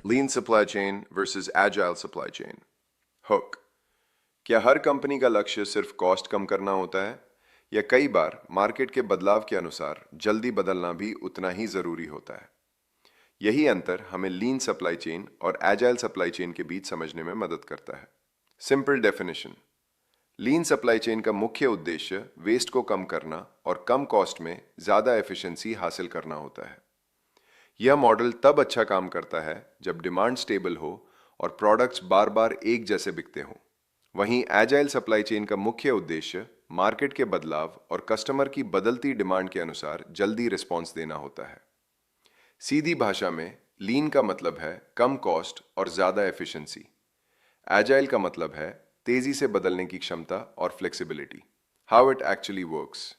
Lean supply chain versus agile supply chain. Hook. क्या हर company का लक्ष्य सिर्फ कॉस्ट कम करना होता है, या कई बार मार्केट के बदलाव के अनुसार जल्दी बदलना भी उतना ही जरूरी होता है? यही अंतर हमें लीन सप्लाई चेन और एजाइल सप्लाई चेन के बीच समझने में मदद करता है। सिंपल डेफिनेशन: लीन सप्लाई चेन का मुख्य उद्देश्य वेस्ट को कम करना और कम कॉस्ट में ज़्यादा एफिशिएंसी हासिल करना होता है। यह मॉडल तब अच्छा काम करता है जब डिमांड स्टेबल हो और प्रोडक्ट्स बार बार एक जैसे बिकते हों। वहीं एजाइल सप्लाई चेन का मुख्य उद्देश्य मार्केट के बदलाव और कस्टमर की बदलती डिमांड के अनुसार जल्दी रिस्पॉन्स देना होता है। सीधी भाषा में लीन का मतलब है कम कॉस्ट और ज़्यादा एफिशिएंसी। एजाइल का मतलब है तेजी से बदलने की क्षमता और flexibility. How it actually works.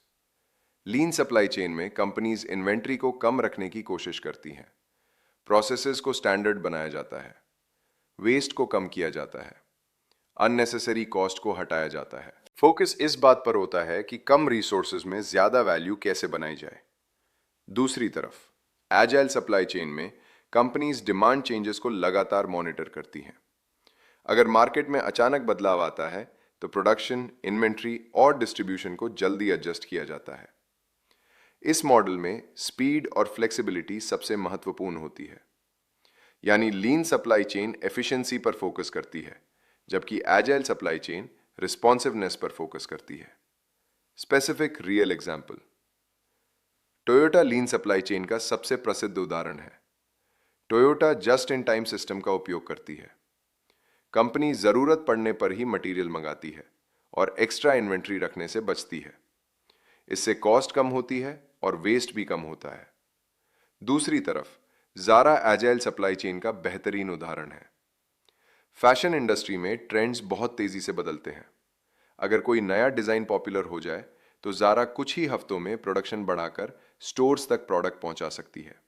Lean supply chain में कंपनीज इन्वेंट्री को कम रखने की कोशिश करती हैं। प्रोसेसेस को स्टैंडर्ड बनाया जाता है, वेस्ट को कम किया जाता है, अननेसेसरी कॉस्ट को हटाया जाता है। फोकस इस बात पर होता है कि कम रिसोर्सेज में ज्यादा वैल्यू कैसे बनाई जाए। दूसरी तरफ एजाइल सप्लाई चेन में कंपनीज डिमांड चेंजेस को लगातार मॉनिटर करती हैं। अगर मार्केट में अचानक बदलाव आता है तो प्रोडक्शन, इन्वेंट्री और डिस्ट्रीब्यूशन को जल्दी एडजस्ट किया जाता है। इस मॉडल में स्पीड और फ्लेक्सिबिलिटी सबसे महत्वपूर्ण होती है। यानी लीन सप्लाई चेन एफिशिएंसी पर फोकस करती है, जबकि एजाइल सप्लाई चेन रिस्पॉन्सिवनेस पर फोकस करती है। स्पेसिफिक रियल एग्जांपल: टोयोटा लीन सप्लाई चेन का सबसे प्रसिद्ध उदाहरण है। Toyota just in time system का उपयोग करती है। कंपनी जरूरत पड़ने पर ही मटेरियल मंगाती है और एक्स्ट्रा इन्वेंट्री रखने से बचती है। इससे कॉस्ट कम होती है और वेस्ट भी कम होता है। दूसरी तरफ ज़ारा एजाइल सप्लाई चेन का बेहतरीन उदाहरण है। फैशन इंडस्ट्री में ट्रेंड्स बहुत तेजी से बदलते हैं। अगर कोई नया डिज़ाइन पॉपुलर हो जाए तो ज़ारा कुछ ही हफ्तों में प्रोडक्शन बढ़ाकर स्टोर्स तक प्रोडक्ट पहुंचा सकती है।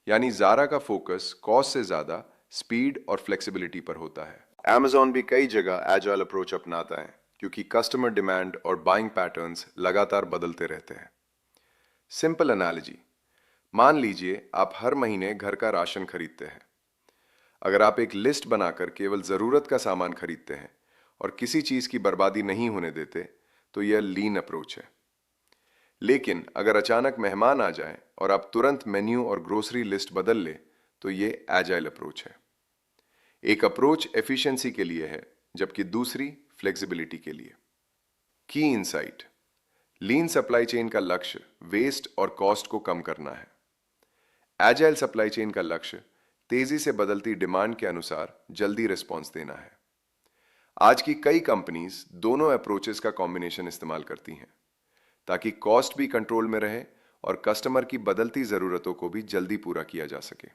यानी ज़ारा का फोकस कॉस्ट से ज़्यादा स्पीड और फ्लेक्सिबिलिटी पर होता है। Amazon भी कई जगह एजाइल अप्रोच अपनाता है, क्योंकि कस्टमर डिमांड और बाइंग पैटर्न्स लगातार बदलते रहते हैं। सिंपल एनालॉजी: मान लीजिए आप हर महीने घर का राशन खरीदते हैं। अगर आप एक लिस्ट बनाकर केवल ज़रूरत का सामान खरीदते हैं और किसी चीज़ की बर्बादी नहीं होने देते, तो यह लीन अप्रोच है। लेकिन अगर अचानक मेहमान आ जाएं और आप तुरंत मेन्यू और ग्रोसरी लिस्ट बदल लें, तो ये एजाइल अप्रोच है। एक अप्रोच एफिशिएंसी के लिए है, जबकि दूसरी फ्लेक्सिबिलिटी के लिए। की इनसाइट: लीन सप्लाई चेन का लक्ष्य वेस्ट और कॉस्ट को कम करना है। एजाइल सप्लाई चेन का लक्ष्य तेजी से बदलती डिमांड के अनुसार जल्दी रिस्पॉन्स देना है। आज की कई कंपनीज दोनों अप्रोचेस का कॉम्बिनेशन इस्तेमाल करती हैं, ताकि कॉस्ट भी कंट्रोल में रहे और कस्टमर की बदलती ज़रूरतों को भी जल्दी पूरा किया जा सके।